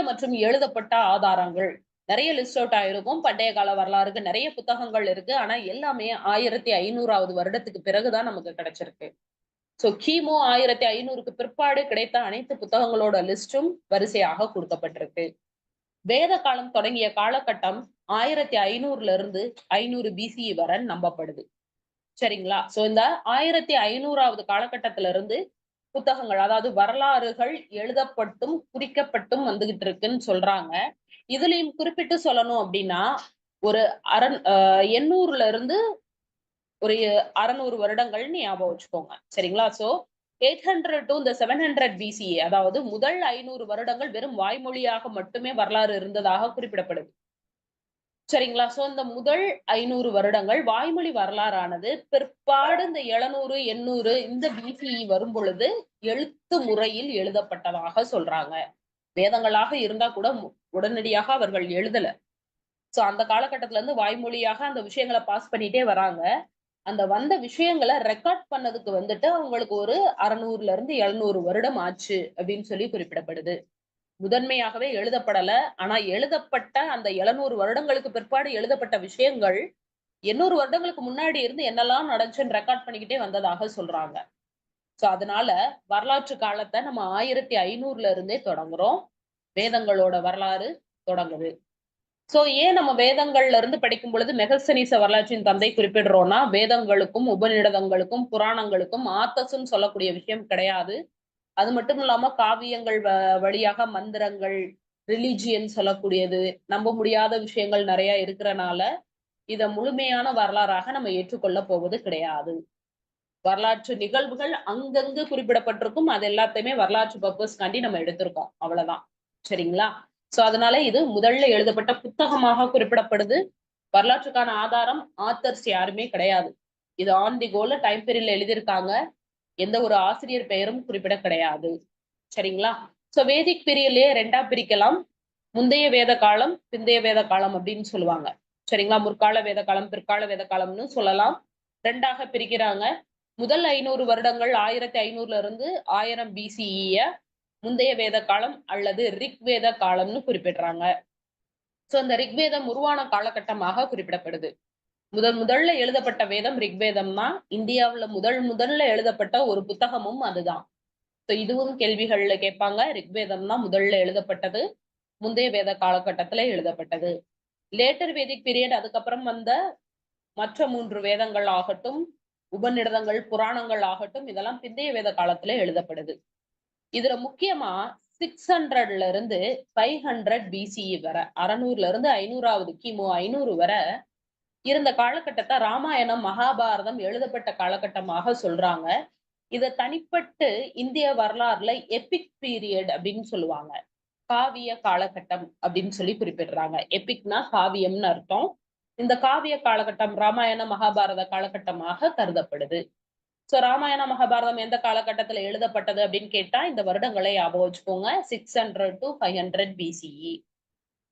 மற்றும் எழுதப்பட்ட ஆதாரங்கள் நிறைய லிஸ்ட் அவுட் ஆயிருக்கும். பண்டைய கால வரலாறுக்கு நிறைய புத்தகங்கள் இருக்கு. ஆனா எல்லாமே 1500வது வருடத்துக்கு பிறகுதான் நமக்கு கிடைச்சிருக்கு. சோ கிமு 1500க்கு பிற்பாடு கிடைத்த அனைத்து புத்தகங்களோட லிஸ்டும் வரிசையாக கொடுக்கப்பட்டிருக்கு. வேத காலம் தொடங்கிய காலகட்டம் 1500ல இருந்து 500 பிசிஇ வரை நம்பப்படுது. சரிங்களா? சோ இந்த 1500வது காலகட்டத்தில இருந்து புத்தகங்கள், அதாவது வரலாறுகள் எழுதப்பட்டும், குறிக்கப்பட்டும் வந்துகிட்டு இருக்குன்னு சொல்றாங்க. இதுலயும் குறிப்பிட்டு சொல்லணும் அப்டின்னா, ஒரு அரண் 800ல இருந்து ஒரு 600 வருடங்கள்னு ஞாபகம் வச்சுக்கோங்க. சரிங்களா? சோ 800 டூ இந்த 700 பிசிஇ, அதாவது முதல் 500 வருடங்கள் வெறும் வாய்மொழியாக மட்டுமே வரலாறு இருந்ததாக குறிப்பிடப்படுது. சரிங்களா? சோ இந்த முதல் 500 வருடங்கள் வாய்மொழி வரலாறானது பிற்பாடு இந்த 700, 800 இந்த பிசிஇ வரும்பொழுது எழுத்து முறையில் எழுதப்பட்டதாக சொல்றாங்க. வேதங்களாக இருந்தா கூட உடனடியாக அவர்கள் எழுதல. சோ அந்த காலகட்டத்துல இருந்து வாய்மொழியாக அந்த விஷயங்கள பாஸ் பண்ணிட்டே வராங்க. அந்த வந்த விஷயங்கள ரெக்கார்ட் பண்ணதுக்கு வந்துட்டு அவங்களுக்கு ஒரு 600ல இருந்து 700 வருடம் ஆச்சு அப்படின்னு சொல்லி குறிப்பிடப்படுது. முதன்மையாகவே எழுதப்படல. ஆனா எழுதப்பட்ட அந்த 700 வருடங்களுக்கு பிற்பாடு எழுதப்பட்ட விஷயங்கள் 800 வருடங்களுக்கு முன்னாடி இருந்து என்னெல்லாம் நடந்துச்சுன்னு ரெக்கார்ட் பண்ணிக்கிட்டே வந்ததாக சொல்றாங்க. சோ அதனால வரலாற்று காலத்த நம்ம 1500ல இருந்தே தொடங்குறோம். வேதங்களோட வரலாறு தொடங்குது. சோ ஏன் நம்ம வேதங்கள்ல இருந்து படிக்கும் பொழுது மெகஸ்தனீச வரலாற்றின் தந்தை குறிப்பிடுறோம்னா, வேதங்களுக்கும், உபநிடதங்களுக்கும், புராணங்களுக்கும் ஆத்தஸ்ன்னு சொல்லக்கூடிய விஷயம் கிடையாது. அது மட்டும் இல்லாம காவியங்கள் வழியாக மந்திரங்கள், ரிலிஜியன் சொல்லக்கூடியது, நம்ப முடியாத விஷயங்கள் நெறைய இருக்கிறனால, இத முழுமையான வரலாறாக நம்ம ஏற்றுக்கொள்ள போவது கிடையாது. வரலாற்று நிகழ்வுகள் அங்கங்கு குறிப்பிடப்பட்டிருக்கும். அது எல்லாத்தையுமே வரலாற்று பர்ப்பஸ்க்காண்டி நம்ம எடுத்திருக்கோம். அவ்வளதான். சரிங்களா? சோ அதனால இது முதல்ல எழுதப்பட்ட புத்தகமாக குறிப்பிடப்படுது. வரலாற்றுக்கான ஆதாரம் ஆத்தர்ஸ் யாருமே கிடையாது. இது ஆன் தி கோல டைம் பீரியட்ல எழுதியிருக்காங்க. எந்த ஒரு ஆசிரியர் பெயரும் குறிப்பிட கிடையாது. சரிங்களா? சோ வேதிக் பீரியட்லயே 2ஆ பிரிக்கலாம். முந்தைய வேத காலம், பிந்தைய வேத காலம் அப்படின்னு சொல்லுவாங்க. சரிங்களா? முற்கால வேத காலம், பிற்கால வேத காலம்னு சொல்லலாம். 2ஆக பிரிக்கிறாங்க. முதல் 500 வருடங்கள் 1500ல இருந்து 1000 பிசிஇய முந்தைய வேத காலம் அல்லது ரிக்வேத காலம்னு குறிப்பிடுறாங்க. சோ இந்த ரிக்வேதம் உருவான காலகட்டமாக குறிப்பிடப்படுது. முதல்ல எழுதப்பட்ட வேதம் ரிக்வேதம் தான். இந்தியாவுல முதல்ல எழுதப்பட்ட ஒரு புத்தகமும் அதுதான். சோ இதுவும் கேள்விகள்ல கேட்பாங்க. ரிக்வேதம் தான் முதல்ல எழுதப்பட்டது. முந்தைய வேத காலகட்டத்துல எழுதப்பட்டது. லேட்டர் வேதிக் பீரியட் அதுக்கப்புறம் வந்த மற்ற 3 வேதங்கள் ஆகட்டும், உபநிடதங்கள், புராணங்கள் ஆகட்டும், இதெல்லாம் பிந்தைய வேத காலத்துல எழுதப்படுது. இதுல முக்கியமா 600ல இருந்து 500 பிசிஇ வரை, 600ல இருந்து 500வது கிமு 500 வரை இருந்த காலகட்டத்த ராமாயணம், மகாபாரதம் எழுதப்பட்ட காலகட்டமாக சொல்றாங்க. இத தனிப்பட்டு இந்திய வரலாறுல எபிக் பீரியட் அப்படின்னு சொல்லுவாங்க. காவிய காலகட்டம் அப்படின்னு சொல்லி குறிப்பிடுறாங்க. எபிக்னா காவியம்னு அர்த்தம். இந்த காவிய காலகட்டம் ராமாயண, மகாபாரத காலகட்டமாக கருதப்படுது. சோ ராமாயண, மகாபாரதம் எந்த காலகட்டத்துல எழுதப்பட்டது அப்படின்னு கேட்டா, இந்த வருடங்களை ஞாபகம் வச்சுக்கோங்க. 600 to 500 பிசிஇ.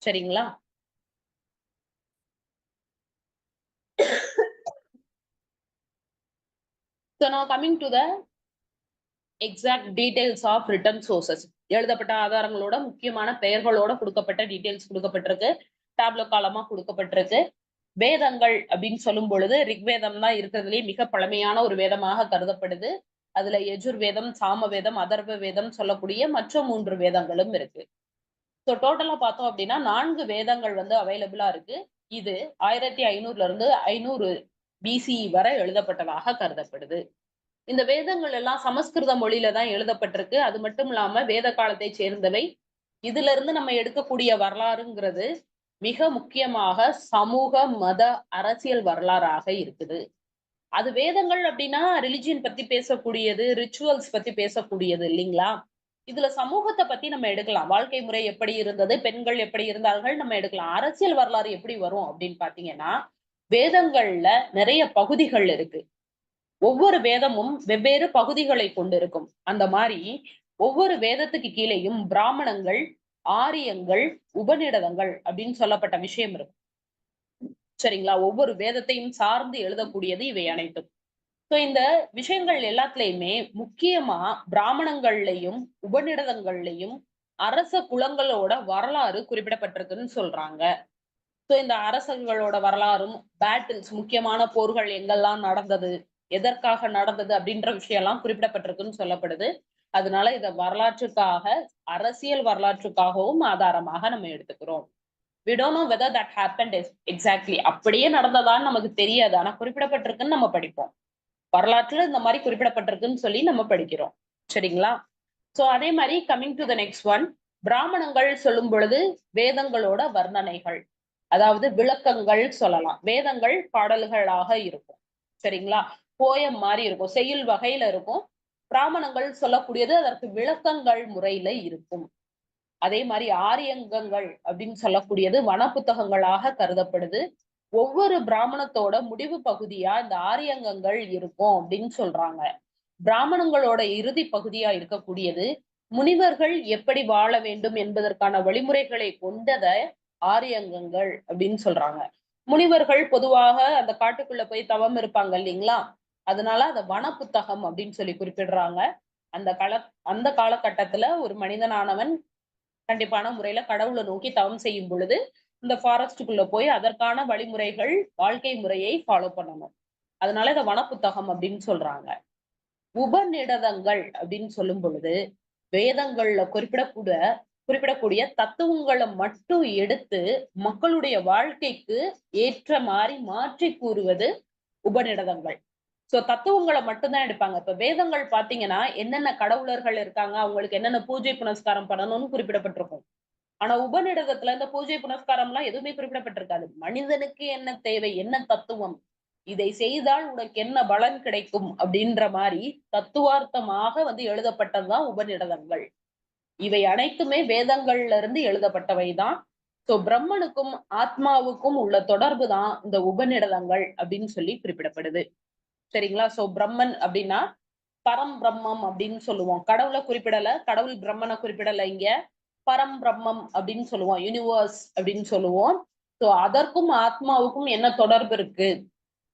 சரிங்களா? So now coming to the exact details of written sources. எழுதப்பட்ட ஆதாரங்களோட முக்கியமான பெயர்களோட கொடுக்கப்பட்ட டீடைல்ஸ் கொடுக்கப்பட்டிருக்கு. டேப்லோ காலமா கொடுக்கப்பட்டிருக்கு. வேதங்கள் அப்படின்னு சொல்லும் பொழுது ரிக்வேதம் தான் இருக்கிறதுலே மிக பழமையான ஒரு வேதமாக கருதப்படுது. அதுல யஜுர் வேதம், சாம வேதம், அதர்வ வேதம் சொல்லக்கூடிய மற்ற 3 வேதங்களும் இருக்கு. ஸோ டோட்டலா பார்த்தோம் அப்படின்னா 4 வேதங்கள் வந்து அவைலபிளா இருக்கு. இது 1500ல இருந்து 500 பிசிஇ வரை எழுதப்பட்டதாக கருதப்படுது. இந்த வேதங்கள் எல்லாம் சமஸ்கிருத மொழியில தான் எழுதப்பட்டிருக்கு. அது மட்டும் இல்லாம வேத காலத்தை சேர்ந்தவை. இதுல இருந்து நம்ம எடுக்கக்கூடிய வரலாறுங்கிறது மிக முக்கியமாக சமூக, மத, அரசியல் வரலாறாக இருக்குது. அது வேதங்கள் அப்படின்னா ரிலிஜியன் பத்தி பேசக்கூடியது, ரிச்சுவல்ஸ் பத்தி பேசக்கூடியது இல்லைங்களா? இதுல சமூகத்த பத்தி நம்ம எடுக்கலாம். வாழ்க்கை முறை எப்படி இருந்தது, பெண்கள் எப்படி இருந்தார்கள் நம்ம எடுக்கலாம். அரசியல் வரலாறு எப்படி வரும் அப்படின்னு பார்த்தீங்கன்னா, வேதங்கள்ல நிறைய பகுதிகள் இருக்கு. ஒவ்வொரு வேதமும் வெவ்வேறு பகுதிகளை கொண்டிருக்கும். அந்த மாரி ஒவ்வொரு வேதத்துக்கு கீழேயும் பிராமணங்கள், ஆரியங்கள், உபநிடதங்கள் அப்படின்னு சொல்லப்பட்ட விஷயம் இருக்கும். சரிங்களா? ஒவ்வொரு வேதத்தையும் சார்ந்து எழுதக்கூடியது இவை அனைத்தும். சோ இந்த விஷயங்கள் எல்லாத்துலயுமே முக்கியமா பிராமணங்கள்லயும், உபநிடதங்கள்லயும் அரச குலங்களோட வரலாறு குறிப்பிடப்பட்டிருக்குன்னு சொல்றாங்க. சோ இந்த அரசர்களோட வரலாறும், பேட்டில்ஸ் முக்கியமான போர்கள் எங்கெல்லாம் நடந்தது, எதற்காக நடந்தது அப்படின்ற விஷயம் எல்லாம் குறிப்பிடப்பட்டிருக்குன்னு சொல்லப்படுது. அதனால இத வரலாற்றுக்காக, அரசியல் வரலாற்றுக்காகவும் ஆதாரமாக நம்ம எடுத்துக்கிறோம். We don't know whether that happened exactly. அப்படியே நடந்ததான்னு நமக்கு தெரியாது. ஆனா குறிப்பிடப்பட்டிருக்குன்னு நம்ம படிப்போம். வரலாற்றுல இந்த மாரி குறிப்பிடப்பட்டிருக்குன்னு சொல்லி நம்ம படிக்கிறோம். சரிங்களா? சோ அதே மாரி coming to the next one. பிராமணங்கள் சொல்லும் பொழுது வேதங்களோட வர்ணனைகள். அதாவது விளக்கங்கள் சொல்லலாம். வேதங்கள் பாடல்களாக இருக்கும். சரிங்களா? போயம் மாரி இருக்கும். செய்யுள் வகையில இருக்கும். பிராமணங்கள் சொல்லக்கூடியது அதற்கு விளக்கங்கள் முறையில இருக்கும். அதே மாரி ஆரியங்கங்கள் அப்படின்னு சொல்லக்கூடியது வனப்புத்தகங்களாக கருதப்படுது. ஒவ்வொரு பிராமணத்தோட முடிவு பகுதியா இந்த ஆரியங்கங்கள் இருக்கும் அப்படின்னு சொல்றாங்க. பிராமணங்களோட இறுதி பகுதியா இருக்கக்கூடியது, முனிவர்கள் எப்படி வாழ வேண்டும் என்பதற்கான வழிமுறைகளை கொண்டத ஆரியங்கங்கள் அப்படின்னு சொல்றாங்க. முனிவர்கள் பொதுவாக அந்த காட்டுக்குள்ள போய் தவம் இருப்பாங்க இல்லைங்களா? அதனால அத வன புத்தகம் அப்படின்னு சொல்லி குறிப்பிடுறாங்க. அந்த அந்த காலகட்டத்துல ஒரு மனிதனானவன் கண்டிப்பான முறையில கடவுள நோக்கி தவம் செய்யும் பொழுது, இந்த ஃபாரஸ்ட்டுக்குள்ள போய் அதற்கான வழிமுறைகள், வாழ்க்கை முறையை ஃபாலோ பண்ணணும். அதனால இத வனப்புத்தகம் அப்படின்னு சொல்றாங்க. உபநிடதங்கள் அப்படின்னு சொல்லும் பொழுது, வேதங்கள்ல குறிப்பிடக்கூடிய தத்துவங்கள மட்டும் எடுத்து, மக்களுடைய வாழ்க்கைக்கு ஏற்ற மாரி மாற்றி கூறுவது உபநிடதங்கள். சோ தத்துவங்கள மட்டும் தான் எடுப்பாங்க. இப்ப வேதங்கள் பார்த்தீங்கன்னா, என்னென்ன கடவுளர்கள் இருக்காங்க, அவங்களுக்கு என்னென்ன பூஜை புனஸ்காரம் பண்ணணும்னு குறிப்பிடப்பட்டிருக்கும். ஆனா உபநிடதத்துல இந்த பூஜை புனஸ்காரம்லாம் எதுவுமே குறிப்பிடப்பட்டிருக்காது. மனிதனுக்கு என்ன தேவை? என்ன தத்துவம்? இதை செய்தால் உனக்கு என்ன பலன் கிடைக்கும்? அப்படின்ற மாரி தத்துவார்த்தமாக வந்து எழுதப்பட்டது தான் உபநிடதங்கள். இவை அனைத்துமே வேதங்கள்ல இருந்து எழுதப்பட்டவை தான். சோ பிரம்மனுக்கும், ஆத்மாவுக்கும் உள்ள தொடர்பு தான் இந்த உபநிடதங்கள் அப்படின்னு சொல்லி குறிப்பிடப்படுது. சரிங்களா? சோ பிரம்மன் அப்படின்னா, பரம் பிரம்மம் அப்படின்னு சொல்லுவோம். கடவுள குறிப்பிடல. கடவுள் பிரம்மன குறிப்பிடல இங்க. பரம் பிரம்மம் அப்படின்னு சொல்லுவோம். யூனிவர்ஸ் அப்படின்னு சொல்லுவோம். சோ அதற்கும் ஆத்மாவுக்கும் என்ன தொடர்பு இருக்கு?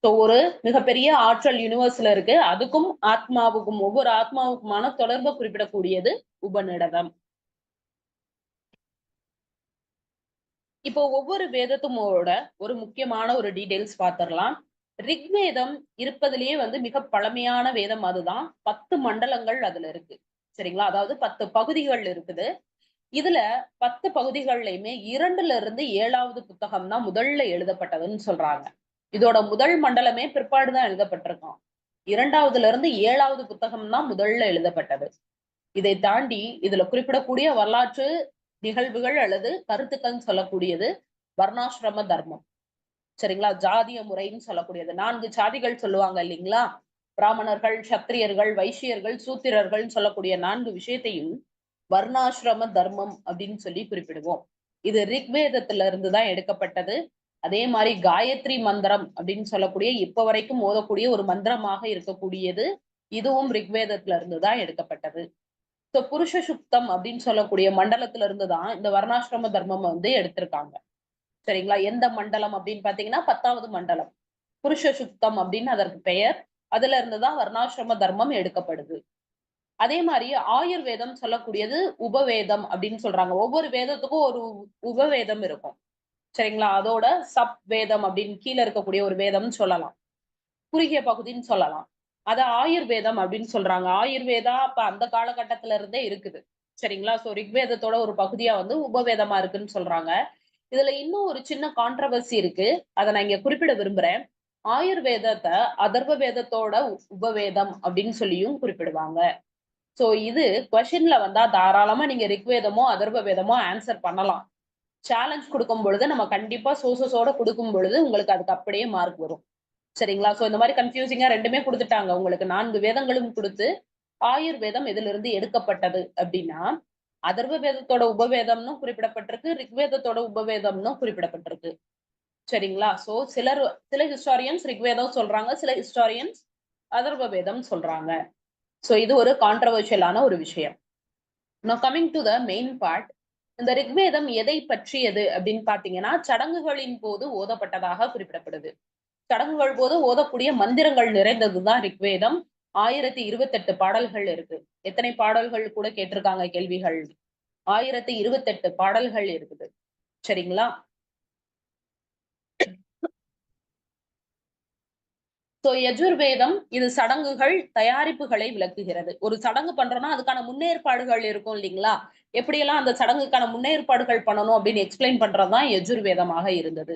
சோ ஒரு மிகப்பெரிய ஆற்றல் யுனிவர்ஸ்ல இருக்கு. அதுக்கும் ஆத்மாவுக்கும் ஒவ்வொரு ஆத்மாவுக்குமான தொடர்பை குறிப்பிடக்கூடியது உபநிடதம். இப்போ ஒவ்வொரு வேதத்துமோட ஒரு முக்கியமான ஒரு டீடைல்ஸ் பார்த்திடலாம். ரிக்வேதம் இருப்பதிலேயே வந்து மிக பழமையான வேதம் அதுதான். 10 மண்டலங்கள் அதுல இருக்கு. சரிங்களா? அதாவது 10 பகுதிகள் இருக்குது. இதுல 10 பகுதிகள்லயுமே 2ல இருந்து 7வது புத்தகம் தான் முதல்ல எழுதப்பட்டதுன்னு சொல்றாங்க. இதோட முதல் மண்டலமே பிற்பாடு தான் எழுதப்பட்டிருக்கும். 2வதுல இருந்து 7வது புத்தகம் தான் முதல்ல எழுதப்பட்டது. இதை தாண்டி இதுல குறிப்பிடக்கூடிய வரலாற்று நிகழ்வுகள் அல்லது கருத்துக்கள் சொல்லக்கூடியது வர்ணாசிரம தர்மம். சரிங்களா? ஜாதிய முறைன்னு சொல்லக்கூடியது. 4 சாதிகள் சொல்லுவாங்க இல்லைங்களா? பிராமணர்கள், சத்திரியர்கள், வைசியர்கள், சூத்திரர்கள்ன்னு சொல்லக்கூடிய 4 விஷயத்தையும் வர்ணாசிரம தர்மம் அப்படின்னு சொல்லி குறிப்பிடுவோம். இது ரிக்வேதத்துல இருந்து தான் எடுக்கப்பட்டது. அதே மாரி காயத்ரி மந்திரம் அப்படின்னு சொல்லக்கூடிய இப்ப வரைக்கும் ஓதக்கூடிய ஒரு மந்திரமாக இருக்கக்கூடியது. இதுவும் ரிக்வேதத்துல இருந்து தான் எடுக்கப்பட்டது. சோ புருஷ சுக்தம் அப்படின்னு சொல்லக்கூடிய மண்டலத்துல இருந்து தான் இந்த வர்ணாசிரம தர்மம் வந்து எடுத்திருக்காங்க. சரிங்களா? எந்த மண்டலம் அப்படின்னு பாத்தீங்கன்னா 10வது மண்டலம். புருஷ சுக்தம் அப்படின்னு அதற்கு பெயர். அதுல இருந்து தான் வர்ணாசிரம தர்மம் எடுக்கப்படுது. அதே மாரி ஆயுர்வேதம் சொல்லக்கூடியது உபவேதம் அப்படின்னு சொல்றாங்க. ஒவ்வொரு வேதத்துக்கும் ஒரு உபவேதம் இருக்கும். சரிங்களா? அதோட சப் வேதம் அப்படின்னு கீழ இருக்கக்கூடிய ஒரு வேதம்னு சொல்லலாம். குறுகிய பகுதின்னு சொல்லலாம். அத ஆயுர்வேதம் அப்படின்னு சொல்றாங்க. ஆயுர்வேதா அப்ப அந்த காலகட்டத்துல இருந்தே இருக்குது. சரிங்களா? சோ ரிக்வேதத்தோட ஒரு பகுதியா வந்து உபவேதமா இருக்குன்னு சொல்றாங்க. இதுல இன்னும் ஒரு சின்ன கான்ட்ரோவர்சி இருக்கு. அத நான் இங்க குறிப்பிட விரும்புறேன். ஆயுர்வேதத்த அதர்வ வேதத்தோட உபவேதம் அப்படின்னு சொல்லியும் குறிப்பிடுவாங்க. சோ இது கொஸ்டின்ல வந்தா தாராளமா நீங்க ரிக்வேதமோ, அதர்வ வேதமோ ஆன்சர் பண்ணலாம். சேலஞ்ச் குடுக்கும் பொழுது நம்ம கண்டிப்பா சோர்ஸஸோட குடுக்கும் பொழுது உங்களுக்கு அதுக்கு அப்படியே மார்க் வரும். சரிங்களா? சோ இந்த மாரி கன்ஃப்யூசிங்கா 2மே குடுத்துட்டாங்க. உங்களுக்கு 4 வேதங்களும் குடுத்து, ஆயுர்வேதம் எதிலிருந்து எடுக்கப்பட்டது அப்டின்னா, அதர்வ வேதத்தோட உபவேதம்னு குறிப்பிடப்பட்டிருக்கு. ரிக்வேதத்தோட உபவேதம்னு குறிப்பிடப்பட்டிருக்கு. சரிங்களா? சோ சில ஹிஸ்டாரியன்ஸ் ரிக்வேதம் சொல்றாங்க. சில ஹிஸ்டாரியன்ஸ் அதர்வ வேதம் சொல்றாங்க. சோ இது ஒரு கான்ட்ரோவர்ஷியலான ஒரு விஷயம். Now coming to the main part. இந்த ரிக்வேதம் எதை பற்றியது அப்படின்னு பார்த்தீங்கன்னா, சடங்குகளின் போது ஓதப்பட்டதாக குறிப்பிடப்படுது. சடங்குகள் போது ஓதக்கூடிய மந்திரங்கள் நிறைந்ததுதான் ரிக்வேதம். 1028 பாடல்கள் இருக்கு. எத்தனை பாடல்கள் கூட கேட்டிருக்காங்க கேள்விகள். 1028 பாடல்கள் இருக்குது. சரிங்களா? யஜுர்வேதம் இது சடங்குகள், தயாரிப்புகளை விளக்குகிறது. ஒரு சடங்கு பண்றோம்னா, அதுக்கான முன்னேற்பாடுகள் இருக்கும் இல்லீங்களா? எப்படியெல்லாம் அந்த சடங்குக்கான முன்னேற்பாடுகள் பண்ணணும் அப்படின்னு எக்ஸ்பிளைன் பண்றது தான் யஜுர்வேதமாக இருந்தது.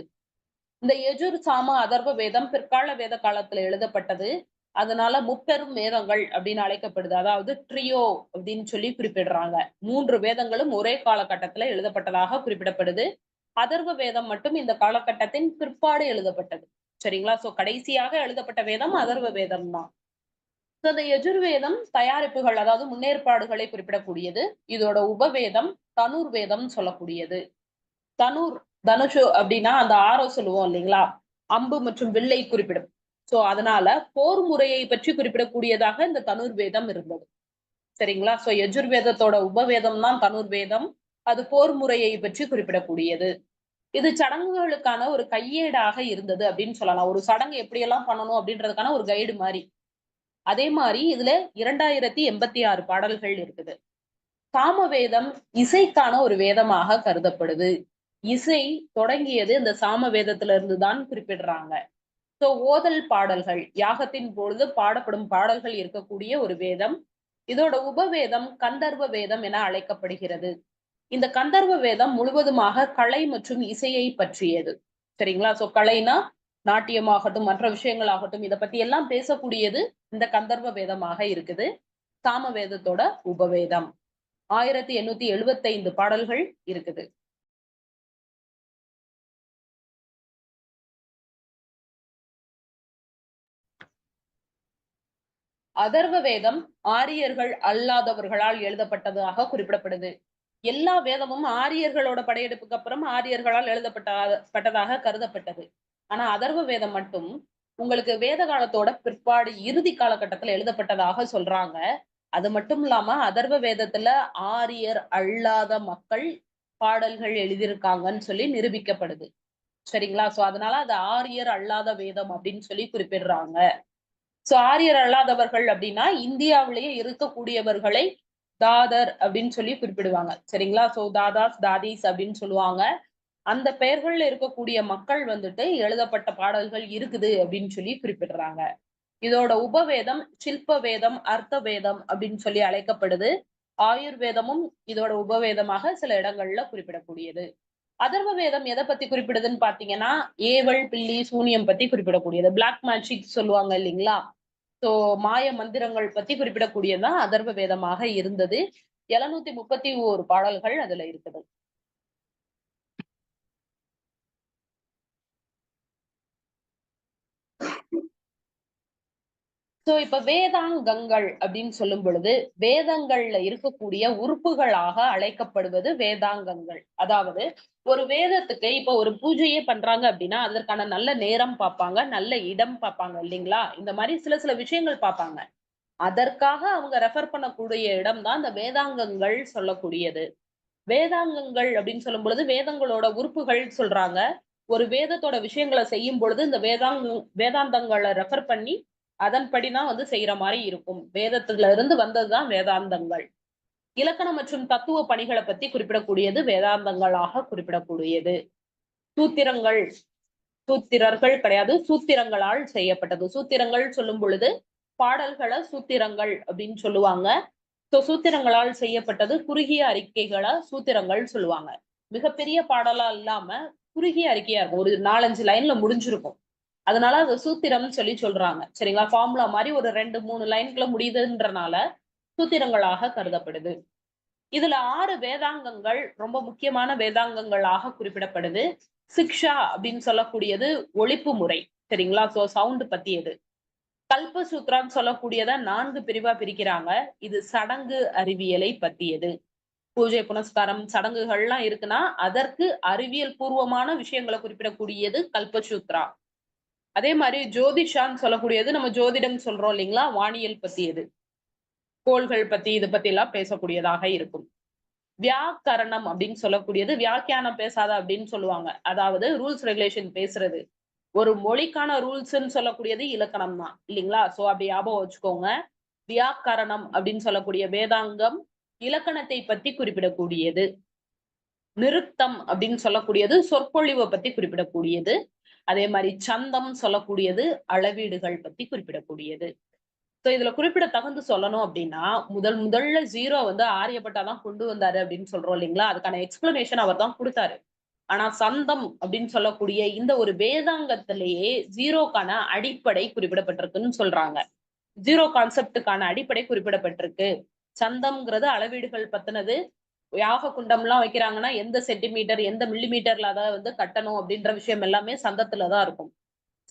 இந்த யஜுர், சாம, அதர்வ வேதம் பிற்கால வேத காலத்துல எழுதப்பட்டது. அதனால முப்பெரும் வேதங்கள் அப்படின்னு அழைக்கப்படுது. அதாவது ட்ரியோ அப்படின்னு சொல்லி குறிப்பிடுறாங்க. 3 வேதங்களும் ஒரே காலகட்டத்துல எழுதப்பட்டதாக குறிப்பிடப்படுது. அதர்வ வேதம் மட்டும் இந்த காலகட்டத்தின் பிற்பாடு எழுதப்பட்டது. சரிங்களா? கடைசியாக எழுதப்பட்ட வேதம் அதர்வ வேதம் தான். அந்த யஜுர்வேதம் தயாரிப்புகள், அதாவது முன்னேற்பாடுகளை குறிப்பிடக்கூடியது. இதோட உபவேதம் தனுர்வேதம் சொல்லக்கூடியது. தனுர், தனுஷு அப்படின்னா அந்த ஆரோ சொல்லுவோம் இல்லைங்களா? அம்பு மற்றும் வில்லை குறிப்பிடும். அதனால போர் முறையை பற்றி குறிப்பிடக்கூடியதாக இந்த தனுர்வேதம் இருந்தது. சரிங்களா? யஜுர்வேதத்தோட உபவேதம் தான் தனுர்வேதம். அது போர் முறையை பற்றி குறிப்பிடக்கூடியது. இது சடங்குகளுக்கான ஒரு கையேடாக இருந்தது அப்படின்னு சொல்லலாம். ஒரு சடங்கு எப்படியெல்லாம் பண்ணணும் அப்படின்றதுக்கான ஒரு கைடு மாரி. அதே மாரி இதுல 2086 பாடல்கள் இருக்குது. சாமவேதம் இசைக்கான ஒரு வேதமாக கருதப்படுது. இசை தொடங்கியது இந்த சாம வேதத்துல இருந்து தான் குறிப்பிடுறாங்க. ஓதல் பாடல்கள், யாகத்தின் பொழுது பாடப்படும் பாடல்கள் இருக்கக்கூடிய ஒரு வேதம். இதோட உபவேதம் கந்தர்வ வேதம் என அழைக்கப்படுகிறது. இந்த கந்தர்வ வேதம் முழுவதுமாக கலை மற்றும் இசையை பற்றியது. சரிங்களா? கலைனா நாட்டியமாகட்டும், மற்ற விஷயங்களாகட்டும், இத பத்தி எல்லாம் பேசக்கூடியது இந்த கந்தர்வ வேதமாக இருக்குது. சாம வேதத்தோட உபவேதம். 1875 பாடல்கள் இருக்குது. அதர்வ வேதம் ஆரியர்கள் அல்லாதவர்களால் எழுதப்பட்டதாக குறிப்பிடப்படுது. எல்லா வேதமும் ஆரியர்களோட படையெடுப்புக்கு அப்புறம் ஆரியர்களால் எழுதப்பட்டதாக கருதப்பட்டது. ஆனா அதர்வ வேதம் மட்டும் உங்களுக்கு வேத காலத்தோட பிற்பாடு இறுதி காலகட்டத்துல எழுதப்பட்டதாக சொல்றாங்க. அது மட்டும் இல்லாம அதர்வ வேதத்துல ஆரியர் அல்லாத மக்கள் பாடல்கள் எழுதியிருக்காங்கன்னு சொல்லி நிரூபிக்கப்படுது. சரிங்களா? அதனால அது ஆரியர் அல்லாத வேதம் அப்படின்னு சொல்லி குறிப்பிடுறாங்க. ஆரியர் அல்லாதவர்கள் அப்படின்னா இந்தியாவிலேயே இருக்கக்கூடியவர்களை தாதர் அப்படின்னு சொல்லி குறிப்பிடுவாங்க. சரிங்களா? தாதாஸ், தாதீஸ் அப்படின்னு சொல்லுவாங்க. அந்த பெயர்கள்ல இருக்கக்கூடிய மக்கள் வந்துட்டு எழுதப்பட்ட பாடல்கள் இருக்குது அப்படின்னு சொல்லி குறிப்பிடுறாங்க. இதோட உபவேதம் சில்ப வேதம், அர்த்த வேதம் அப்படின்னு சொல்லி அழைக்கப்படுது. ஆயுர்வேதமும் இதோட உபவேதமாக சில இடங்கள்ல குறிப்பிடக்கூடியது. அதர்வ வேதம் எதை பத்தி குறிப்பிடுதுன்னு பாத்தீங்கன்னா, ஏவல், பில்லி, சூனியம் பத்தி குறிப்பிடக்கூடியது. பிளாக் மேஜிக் சொல்லுவாங்க இல்லைங்களா? சோ மாய மந்திரங்கள் பத்தி குறிப்பிடக்கூடியதுதான் அதர்வ வேதமாக இருந்தது. 731 பாடல்கள் அதுல இருக்குது. இப்ப வேதாங்கங்கள் அப்படின்னு சொல்லும் பொழுது, வேதங்கள்ல இருக்கக்கூடிய உறுப்புகளாக அழைக்கப்படுவது வேதாங்கங்கள். அதாவது ஒரு வேதத்துக்கு இப்ப ஒரு பூஜையே பண்றாங்க அப்படின்னா, அதற்கான நல்ல நேரம் பார்ப்பாங்க, நல்ல இடம் பார்ப்பாங்க இல்லைங்களா? இந்த மாரி சில சில விஷயங்கள் பார்ப்பாங்க. அதற்காக அவங்க ரெஃபர் பண்ணக்கூடிய இடம் தான் இந்த வேதாங்கங்கள் சொல்லக்கூடியது. வேதாங்கங்கள் அப்படின்னு சொல்லும் பொழுது வேதங்களோட உறுப்புகள் சொல்றாங்க. ஒரு வேதத்தோட விஷயங்கள செய்யும் பொழுது இந்த வேதாந்தங்கள ரெஃபர் பண்ணி அதன்படிதான் வந்து செய்யற மாரி இருக்கும். வேதத்துல இருந்து வந்ததுதான் வேதாந்தங்கள். இலக்கணம் மற்றும் தத்துவ பணிகளை பத்தி குறிப்பிடக்கூடியது வேதாந்தங்களாக குறிப்பிடக்கூடியது. சூத்திரங்கள், சூத்திரர்கள் கிடையாது, சூத்திரங்களால் செய்யப்பட்டது. சூத்திரங்கள் சொல்லும் பொழுது பாடல்களை சூத்திரங்கள் அப்படின்னு சொல்லுவாங்க. சூத்திரங்களால் செய்யப்பட்டது குறுகிய அறிக்கைகள சூத்திரங்கள் சொல்லுவாங்க. மிகப்பெரிய பாடலா இல்லாம குறுகிய அறிக்கையா இருக்கும். ஒரு 4, 5 லைன்ல முடிஞ்சிருக்கும். அதனால அது சூத்திரம்னு சொல்லி சொல்றாங்க. சரிங்களா? ஃபார்முலா மாரி ஒரு 2, 3 லைன்குள்ள முடியுதுன்றனால சூத்திரங்களாக கருதப்படுது. இதுல 6 வேதாங்கங்கள் ரொம்ப முக்கியமான வேதாங்கங்களாக குறிப்பிடப்படுது. சிக்ஷா அப்படின்னு சொல்லக்கூடியது ஒலிப்பு முறை. சரிங்களா? சவுண்ட் பத்தியது. கல்பசூத்ரான்னு சொல்லக்கூடியத 4 பிரிவா பிரிக்கிறாங்க. இது சடங்கு அறிவியலை பத்தியது. பூஜை புனஸ்காரம், சடங்குகள்லாம் இருக்குன்னா, அதற்கு அறிவியல் பூர்வமான விஷயங்கள குறிப்பிடக்கூடியது கல்பசூத்ரா. அதே மாரி ஜோதிஷான்னு சொல்லக்கூடியது நம்ம ஜோதிடம் சொல்றோம் இல்லைங்களா? வானியல் பத்தியது. கோள்கள் பத்தி, இது பத்தி எல்லாம் பேசக்கூடியதாக இருக்கும். வியாக்கரணம் அப்படின்னு சொல்லக்கூடியது வியாக்கியானம் பேசாத அப்படின்னு சொல்லுவாங்க. அதாவது ரூல்ஸ் ரெகுலேஷன் பேசுறது. ஒரு மொழிக்கான ரூல்ஸ்ன்னு சொல்லக்கூடியது இலக்கணம் தான் இல்லைங்களா? அப்படி ஞாபகம் வச்சுக்கோங்க. வியாக்கரணம் அப்படின்னு சொல்லக்கூடிய வேதாங்கம் இலக்கணத்தை பத்தி குறிப்பிடக்கூடியது. நிருக்தம் அப்படின்னு சொல்லக்கூடியது சொற்பொழிவை பத்தி குறிப்பிடக்கூடியது. அதே மாதிரி சந்தம் சொல்லக்கூடியது அளவீடுகள் பத்தி குறிப்பிடக்கூடியது. சோ இதுல குறிப்பிடத்தகுந்து சொல்லணும் அப்படின்னா, முதல்ல 0 வந்து ஆரியப்பட்டா தான் கொண்டு வந்தாரு அப்படின்னு சொல்றோம் இல்லைங்களா? அதுக்கான எக்ஸ்பிளனேஷன் அவர் தான் குடுத்தாரு. ஆனா சந்தம் அப்படின்னு சொல்லக்கூடிய இந்த ஒரு வேதாங்கத்திலேயே 0க்கான அடிப்படை குறிப்பிடப்பட்டிருக்குன்னு சொல்றாங்க. 0 கான்செப்டுக்கான அடிப்படை குறிப்பிடப்பட்டிருக்கு. சந்தம்ங்கிறது அளவீடுகள் பத்தினது. யாக குண்டம்லாம் வைக்கிறாங்கன்னா, எந்த சென்டிமீட்டர், எந்த மில்லிமீட்டர்ல அத வந்து கட்டணும் அப்படின்ற விஷயம் எல்லாமே சந்தத்துல தான் இருக்கும்.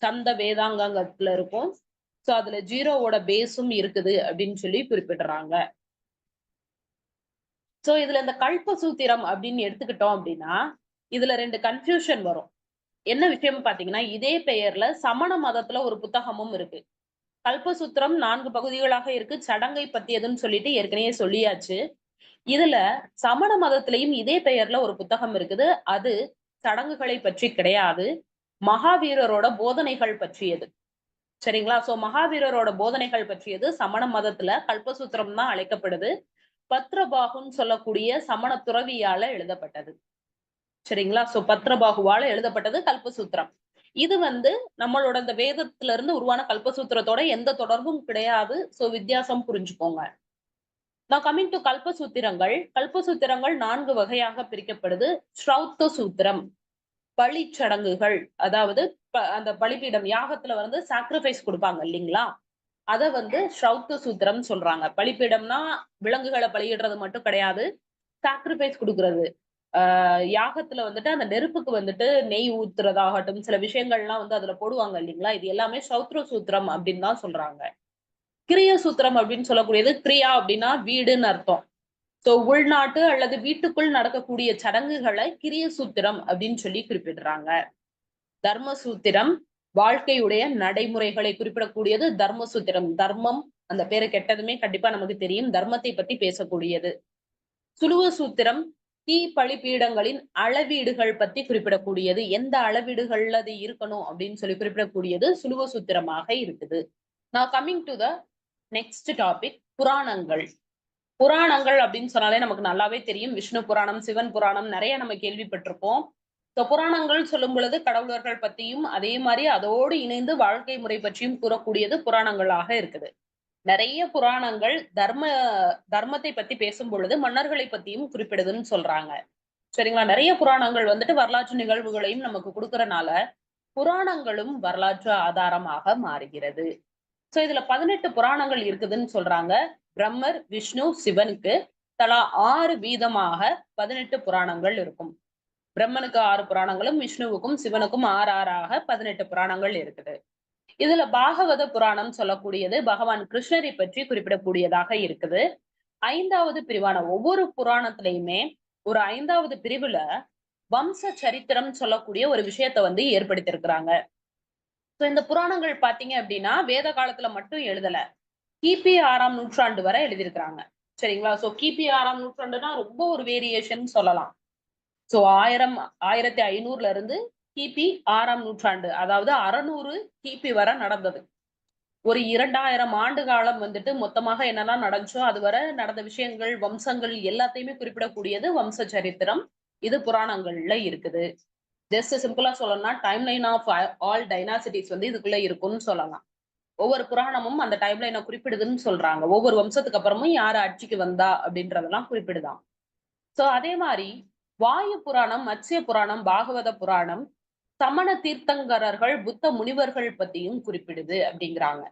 சந்த வேதாங்கத்துல இருக்கும். சோ அதுல 0வோட பேஸும் இருக்குது அப்படின்னு சொல்லி குறிப்பிடுறாங்க. சோ இதுல இந்த கல்பசூத்திரம் அப்படின்னு எடுத்துக்கிட்டோம் அப்படின்னா, இதுல 2 கன்ஃப்யூஷன் வரும். என்ன விஷயம் பாத்தீங்கன்னா, இதே பெயர்ல சமண மதத்துல ஒரு புத்தகமும் இருக்கு. கல்பசூத்திரம் 4 பகுதிகளாக இருக்கு. சடங்கை பத்தியதுன்னு சொல்லிட்டு ஏற்கனவே சொல்லியாச்சு. இதுல சமண மதத்திலயும் இதே பெயர்ல ஒரு புத்தகம் இருக்குது. அது சடங்குகளை பற்றி கிடையாது. மகாவீரரோட போதனைகள் பற்றியது. சரிங்களா? சோ மகாவீரரோட போதனைகள் பற்றியது சமண மதத்துல கல்பசூத்திரம் தான் அழைக்கப்படுது. பத்ரபாகுன்னு சொல்லக்கூடிய சமண துறவியால எழுதப்பட்டது. சரிங்களா? சோ பத்ரபாகுவால எழுதப்பட்டது கல்பசூத்திரம். இது வந்து நம்மளோட இந்த வேதத்துல இருந்து உருவான கல்பசூத்திரத்தோட எந்த தொடர்பும் கிடையாது. சோ வித்தியாசம் புரிஞ்சுக்கோங்க. நான் கமிங் டு கல்பசூத்திரங்கள். கல்பசூத்திரங்கள் 4 வகையாக பிரிக்கப்படுது. ஸ்ரௌத்த சூத்திரம், பலிச் சடங்குகள். அதாவது அந்த பலிபீடம் யாகத்துல வந்து சாக்ரிஃபைஸ் குடுப்பாங்க இல்லீங்களா? அத வந்து ஸ்ரௌத்த சூத்திரம் சொல்றாங்க. பலிபீடம்னா விலங்குகள பலியிடுறது மட்டும் கிடையாது. சாக்ரிஃபைஸ் குடுக்குறது. யாகத்துல வந்துட்டு அந்த நெருப்புக்கு வந்துட்டு நெய் ஊத்துறதாகட்டும், சில விஷயங்கள்லாம் வந்து அதுல போடுவாங்க இல்லீங்களா? இது எல்லாமே சௌத்ர சூத்திரம் அப்படின்னு தான் சொல்றாங்க. கிரிய சூத்திரம் அப்படின்னு சொல்லக்கூடியது, கிரியா அப்படின்னா வீடுன்னு அர்த்தம். சோ உள்நாட்டு அல்லது வீட்டுக்குள் நடக்கக்கூடிய சடங்குகளை கிரிய சூத்திரம் அப்படின்னு சொல்லி குறிப்பிடுறாங்க. தர்ம சூத்திரம் வாழ்க்கையுடைய நடைமுறைகளை குறிப்பிடக்கூடியது தர்ம சூத்திரம். தர்மம் அந்த பேரு கெட்டதுமே கண்டிப்பா நமக்கு தெரியும். தர்மத்தை பத்தி பேசக்கூடியது. சுலுவ சூத்திரம் தீ பலிபீடங்களின் அளவீடுகள் பத்தி குறிப்பிடக்கூடியது. எந்த அளவீடுகள்ல அது இருக்கணும் அப்படின்னு சொல்லி குறிப்பிடக்கூடியது சுலுவ சூத்திரமாக இருக்குது. நான் coming to the next topic புராணங்கள். புராணங்கள் அப்படின்னு சொன்னாலே நமக்கு நல்லாவே தெரியும். விஷ்ணு புராணம், சிவன் புராணம் நிறைய நம்ம கேள்விப்பட்டிருப்போம். புராணங்கள் சொல்லும் பொழுது கடவுளர்கள் பத்தியும், அதே மாரி அதோடு இணைந்து வாழ்க்கை முறை பற்றியும் கூறக்கூடியது புராணங்களாக இருக்குது. நிறைய புராணங்கள் தர்மத்தை பத்தி பேசும் பொழுது மன்னர்களை பத்தியும் குறிப்பிடுதுன்னு சொல்றாங்க. சரிங்களா? நிறைய புராணங்கள் வந்துட்டு வரலாற்று நிகழ்வுகளையும் நமக்கு குடுக்கறனால, புராணங்களும் வரலாற்று ஆதாரமாக மாறுகிறது. சோ இதுல 18 புராணங்கள் இருக்குதுன்னு சொல்றாங்க. பிரம்மர், விஷ்ணு, சிவனுக்கு தலா 6 வீதமாக 18 புராணங்கள் இருக்கும். பிரம்மனுக்கு 6 புராணங்களும், விஷ்ணுவுக்கும், சிவனுக்கும் 6 6ஆக 18 புராணங்கள் இருக்குது. இதுல பாகவத புராணம் சொல்லக்கூடியது பகவான் கிருஷ்ணரை பற்றி குறிப்பிடக்கூடியதாக இருக்குது. 5வது பிரிவான ஒவ்வொரு புராணத்திலயுமே ஒரு 5வது பிரிவுல வம்ச சரித்திரம் சொல்லக்கூடிய ஒரு விஷயத்த வந்து ஏற்படுத்தியிருக்கிறாங்க. சோ இந்த புராணங்கள் பாத்தீங்க அப்படின்னா வேத காலத்துல மட்டும் எழுதல. கிபி 6ஆம் நூற்றாண்டு வரை எழுதியிருக்கிறாங்க. சரிங்களா? சோ கிபி 6ஆம் நூற்றாண்டுனா ரொம்ப ஒரு வேரியேஷன் சொல்லலாம். சோ 1000 1500ல இருந்து கிபி 6ஆம் நூற்றாண்டு அதாவது 600 கிபி வரை நடந்தது. ஒரு 2000 ஆண்டு காலம் வந்துட்டு மொத்தமாக என்னெல்லாம் நடந்துச்சோ அதுவரை நடந்த விஷயங்கள், வம்சங்கள் எல்லாத்தையுமே குறிப்பிடக்கூடியது வம்ச சரித்திரம். இது புராணங்கள்ல இருக்குது. ஜஸ்ட் சிம்பிளா சொல்லணும்னா டைம்லைன் ஆஃப் ஆல் டைனாசிட்டிஸ் வந்து இதுக்குள்ள இருக்கும்னு சொல்லலாம். ஒவ்வொரு புராணமும் அந்த டைம்லைன குறிப்பிடுதுன்னு சொல்றாங்க. ஒவ்வொரு வம்சத்துக்கு அப்புறமும் யாரு ஆட்சிக்கு வந்தா அப்படின்றதெல்லாம் குறிப்பிடுதாம். சோ அதே மாரி வாயு புராணம், மத்ஸ்ய புராணம், பாகவத புராணம் சமண தீர்த்தங்கரர்கள், புத்த முனிவர்கள் பத்தியும் குறிப்பிடுது அப்படிங்கிறாங்க.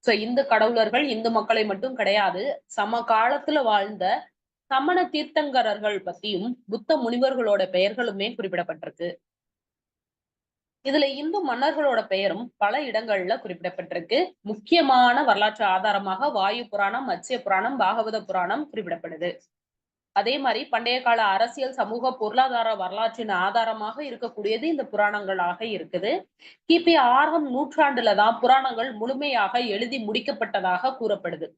சோ இந்து கடவுளர்கள், இந்து மக்களை மட்டும் கிடையாது. சமகாலத்துல வாழ்ந்த சமண தீர்த்தங்கரர்கள் பத்தியும், புத்த முனிவர்களோட பெயர்களுமே குறிப்பிடப்பட்டிருக்கு. இதுல இந்து மன்னர்களோட பெயரும் பல இடங்கள்ல குறிப்பிடப்பட்டிருக்கு. முக்கியமான வரலாற்று ஆதாரமாக வாயு புராணம், மத்ஸ்ய புராணம், பாகவத புராணம் குறிப்பிடப்படுது. அதே மாரி பண்டைய கால அரசியல், சமூக, பொருளாதார வரலாற்றின் ஆதாரமாக இருக்கக்கூடியது இந்த புராணங்களாக இருக்குது. கிபி 6ஆம் நூற்றாண்டுல தான் புராணங்கள் முழுமையாக எழுதி முடிக்கப்பட்டதாக கூறப்படுது.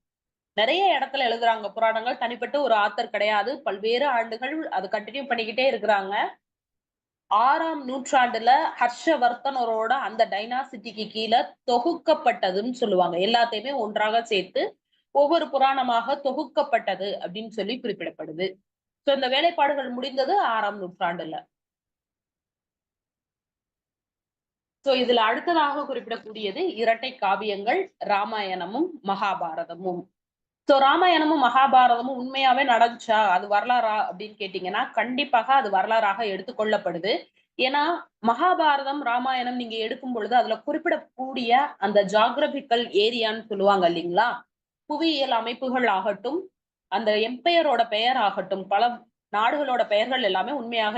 நிறைய இடத்துல எழுதுறாங்க புராணங்கள். தனிப்பட்ட ஒரு ஆத்தர் கிடையாது. பல்வேறு ஆண்டுகள் அது கன்டின்யூ பண்ணிக்கிட்டே இருக்கிறாங்க. 6ஆம் நூற்றாண்டுல ஹர்ஷவர்த்தனரோட அந்த டைனாசிட்டிக்கு கீழ தொகுக்கப்பட்டதுன்னு சொல்லுவாங்க. எல்லாத்தையுமே ஒன்றாக சேர்த்து ஒவ்வொரு புராணமாக தொகுக்கப்பட்டது அப்படின்னு சொல்லி குறிப்பிடப்படுது. சோ இந்த வேலைப்பாடுகள் முடிந்தது 6ஆம் நூற்றாண்டுல. சோ இதுல அடுத்ததாக குறிப்பிடக்கூடியது இரட்டை காவியங்கள் ராமாயணமும் மகாபாரதமும். சோ ராமாயணமும் மகாபாரதமும் உண்மையாவே நடந்துச்சா, அது வரலாறா அப்படின்னு கேட்டீங்கன்னா கண்டிப்பாக அது வரலாறாக எடுத்துக்கொள்ளப்படுது. ஏன்னா மகாபாரதம் ராமாயணம் நீங்க எடுக்கும் பொழுது அதுல குறிப்பிடக்கூடிய அந்த ஜாகிரபிக்கல் ஏரியான்னு சொல்லுவாங்க இல்லைங்களா, புவியியல் அமைப்புகள் ஆகட்டும், அந்த எம்பையரோட பெயர் ஆகட்டும், பல நாடுகளோட பெயர்கள் எல்லாமே உண்மையாக